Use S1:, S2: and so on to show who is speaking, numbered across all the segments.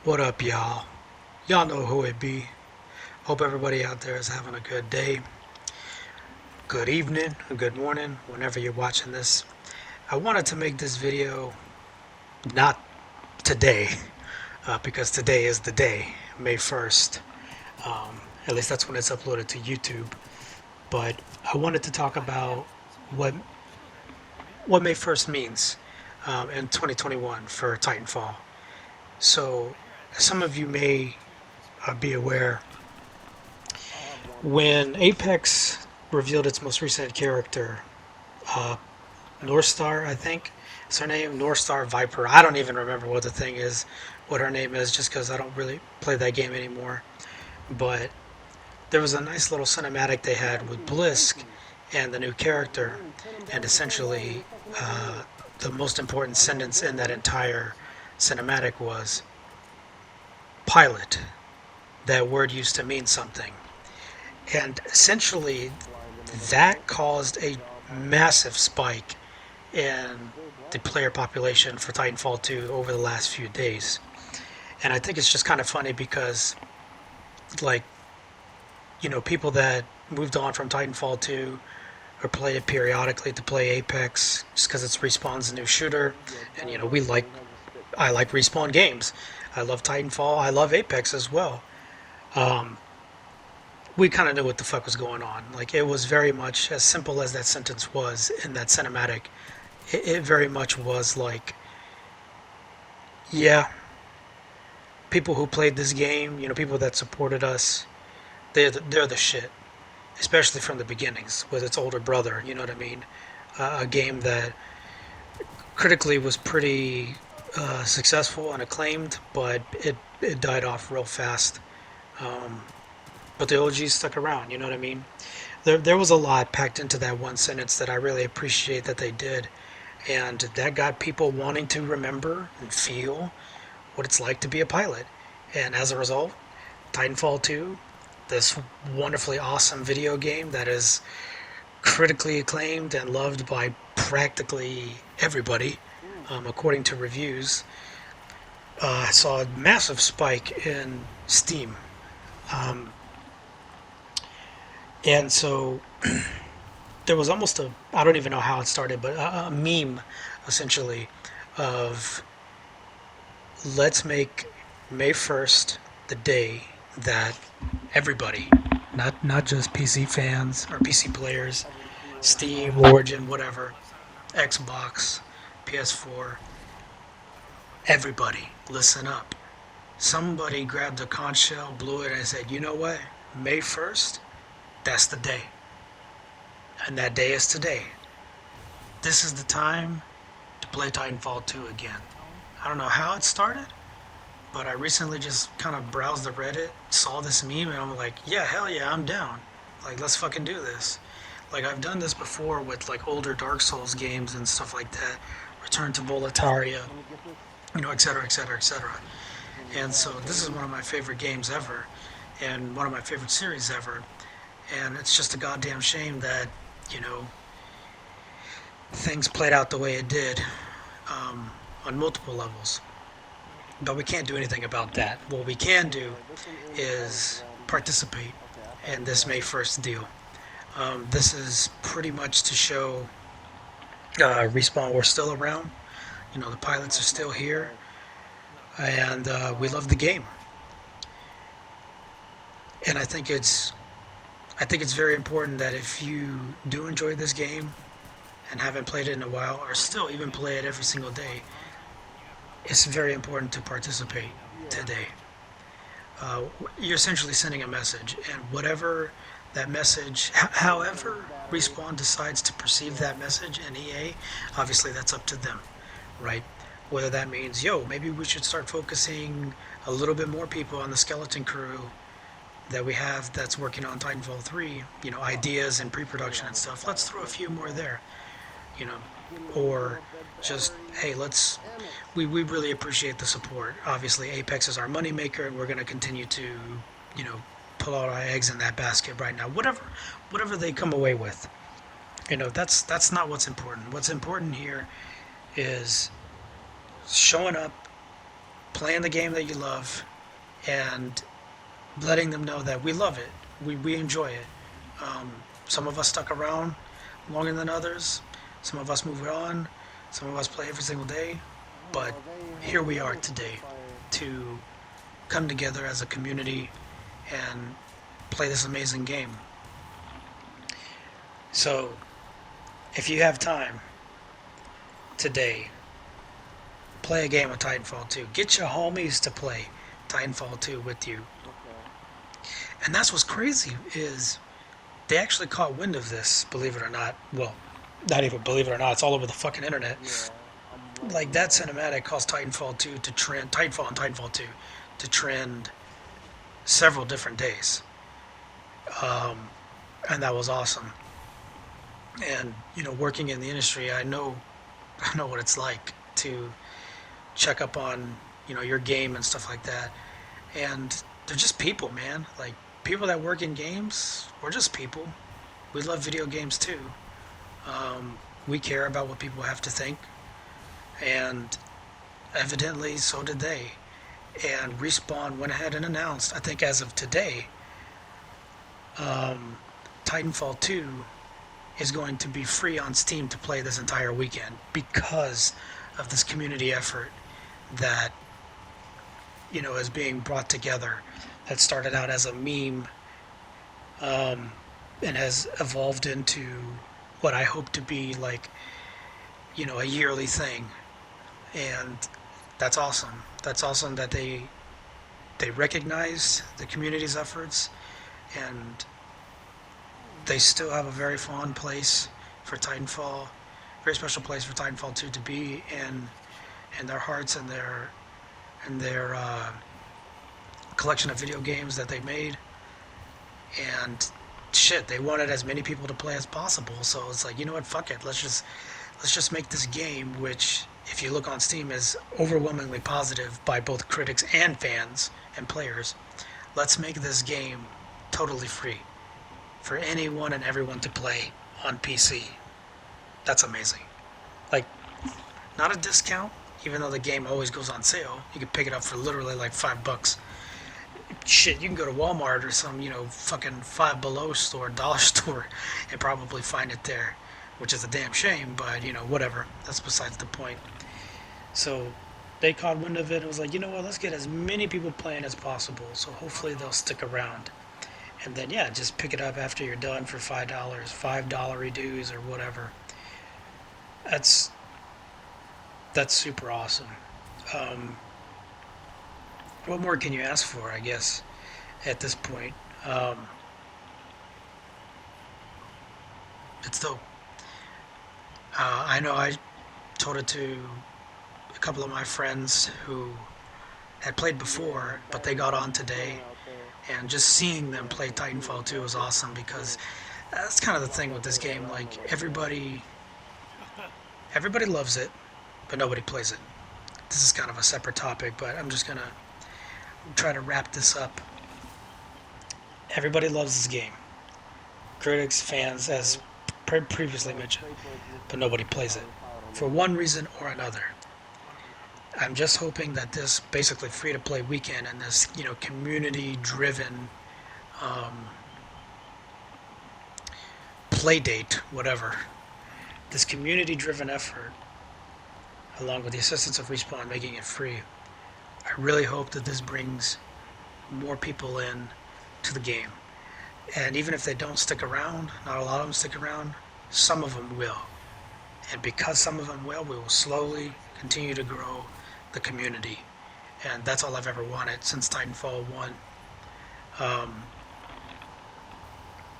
S1: What up, y'all? Y'all know who it be. Hope everybody out there is having a good day, good evening, a good morning, whenever you're watching this. I wanted to make this video not today, because today is the day, May 1st. At least that's when it's uploaded to YouTube. But I wanted to talk about what what May 1st means in 2021 for Titanfall. So, some of you may be aware when Apex revealed its most recent character, uh, North Star, I think is her name, North Star Viper. I don't even remember what the thing is, what her name is, just because I don't really play that game anymore. But there was a nice little cinematic they had with Blisk and the new character, and essentially the most important sentence in that entire cinematic was pilot. That word used to mean something. And essentially, that caused a massive spike in the player population for Titanfall 2 over the last few days. And I think it's just kind of funny because, like, people that moved on from Titanfall 2 or played it periodically to play Apex just because it's Respawn's new shooter. And, I like Respawn games. I love Titanfall. I love Apex as well. We kind of knew what the fuck was going on. Like, it was very much as simple as that sentence was in that cinematic. It very much was like, yeah, people who played this game, people that supported us, they're the shit. Especially from the beginnings with its older brother, you know what I mean? A game that critically was pretty successful and acclaimed, but it died off real fast. Um, but the OGs stuck around, you know what I mean? There was a lot packed into that one sentence that I really appreciate that they did. And that got people wanting to remember and feel what it's like to be a pilot. And as a result, Titanfall 2, this wonderfully awesome video game that is critically acclaimed and loved by practically everybody, according to reviews, saw a massive spike in Steam. Um, and so there was almost I don't even know how it started, but a meme essentially of let's make May 1st the day that everybody, not just PC fans or PC players, Steam, Origin, whatever, Xbox, PS4, everybody, listen up. Somebody grabbed a conch shell, blew it, and said, you know what? May 1st, that's the day. And that day is today. This is the time to play Titanfall 2 again. I don't know how it started, but I recently just kind of browsed the Reddit, saw this meme, and I'm like, yeah, hell yeah, I'm down. Like, let's fucking do this. Like, I've done this before with, like, older Dark Souls games and stuff like that. Return to Boletaria, et cetera, et cetera, et cetera. And so this is one of my favorite games ever, and one of my favorite series ever. And it's just a goddamn shame that, things played out the way it did, on multiple levels. But we can't do anything about that. What we can do is participate in this May 1st deal. This is pretty much to show Respawn we're still around. The pilots are still here, and we love the game. And I think it's very important that if you do enjoy this game and haven't played it in a while, or still even play it every single day, it's very important to participate today. You're essentially sending a message, and whatever that message, however Respawn decides to perceive that message in EA, obviously that's up to them, right? Whether that means, maybe we should start focusing a little bit more people on the skeleton crew that we have that's working on Titanfall 3, ideas and pre-production and stuff. Let's throw a few more there, or just, hey, we really appreciate the support. Obviously, Apex is our moneymaker, and we're going to continue to, pull out our eggs in that basket right now. Whatever they come away with, that's not what's important. What's important here is showing up playing the game that you love and letting them know that we love it. We enjoy it. Um, some of us stuck around longer than others. Some of us move on. Some of us play every single day. But here we are today to come together as a community and play this amazing game. So, if you have time today, play a game of Titanfall 2. Get your homies to play Titanfall 2 with you. And that's what's crazy is they actually caught wind of this, believe it or not. Well, not even believe it or not, it's all over the fucking internet. Like that cinematic caused Titanfall 2 to trend, Titanfall and Titanfall 2 to trend several different days. And that was awesome. And working in the industry, I know what it's like to check up on your game and stuff like that. And they're just people, man. Like people that work in games, we're just people. We love video games too. We care about what people have to think, and evidently so did they. And Respawn went ahead and announced, I think as of today, Titanfall 2 is going to be free on Steam to play this entire weekend because of this community effort that is being brought together. That started out as a meme, and has evolved into what I hope to be like a yearly thing. And that's awesome. That's awesome that they recognize the community's efforts, and they still have a very fond place for Titanfall, very special place for Titanfall 2 to be in their hearts and their collection of video games that they made. And shit, they wanted as many people to play as possible. So it's like, you know what, fuck it. Let's just make this game, which if you look on Steam is overwhelmingly positive by both critics and fans and players. Let's make this game totally free for anyone and everyone to play on PC. That's amazing. Like, not a discount, even though the game always goes on sale. You can pick it up for literally like $5. Shit, you can go to Walmart or some, fucking Five Below store, dollar store, and probably find it there, which is a damn shame, but, whatever. That's besides the point. So, they caught wind of it and was like, you know what, let's get as many people playing as possible, so hopefully they'll stick around. And then, yeah, just pick it up after you're done for $5, $5 dues or whatever. That's super awesome. What more can you ask for, I guess, at this point? It's dope. I know I told it to a couple of my friends who had played before, but they got on today. And just seeing them play Titanfall 2 was awesome because that's kind of the thing with this game. Like, everybody loves it, but nobody plays it. This is kind of a separate topic, but I'm just going to try to wrap this up. Everybody loves this game. Critics, fans, as previously mentioned, but nobody plays it for one reason or another. I'm just hoping that this basically free-to-play weekend and this, community-driven play date, whatever, this community-driven effort, along with the assistance of Respawn making it free, I really hope that this brings more people in to the game. And even if they don't stick around, not a lot of them stick around, some of them will. And because some of them will, we will slowly continue to grow the community. And that's all I've ever wanted since Titanfall 1.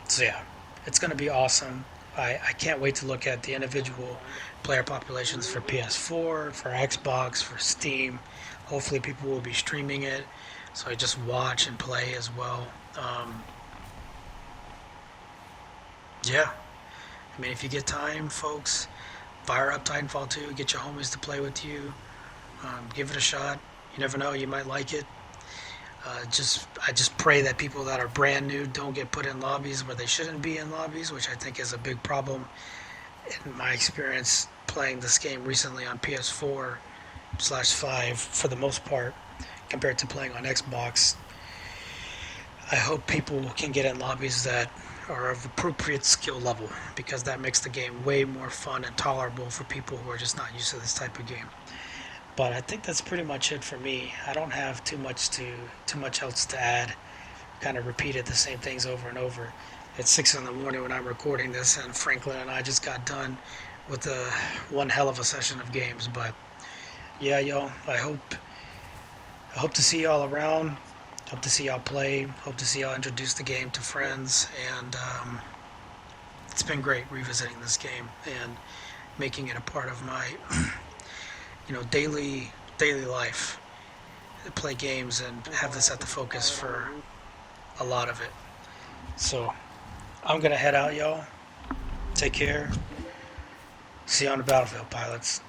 S1: So yeah, it's going to be awesome. I can't wait to look at the individual player populations for PS4, for Xbox, for Steam. Hopefully people will be streaming it, so I just watch and play as well. Yeah, I mean, if you get time, folks, fire up Titanfall 2, get your homies to play with you, give it a shot. You never know, you might like it. I just pray that people that are brand new don't get put in lobbies where they shouldn't be in lobbies, which I think is a big problem. In my experience playing this game recently on PS4, 4/5 for the most part compared to playing on Xbox. I hope people can get in lobbies that are of appropriate skill level because that makes the game way more fun and tolerable for people who are just not used to this type of game. But I think that's pretty much it for me. I don't have too much else to add. Kind of repeated the same things over and over. It's 6 in the morning when I'm recording this, and Franklin and I just got done with one hell of a session of games. But yeah, yo, I hope to see y'all around. Hope to see y'all play. Hope to see y'all introduce the game to friends. And it's been great revisiting this game and making it a part of my daily life. Play games and have this at the focus for a lot of it. So I'm gonna head out, y'all. Take care. See you on the battlefield, pilots.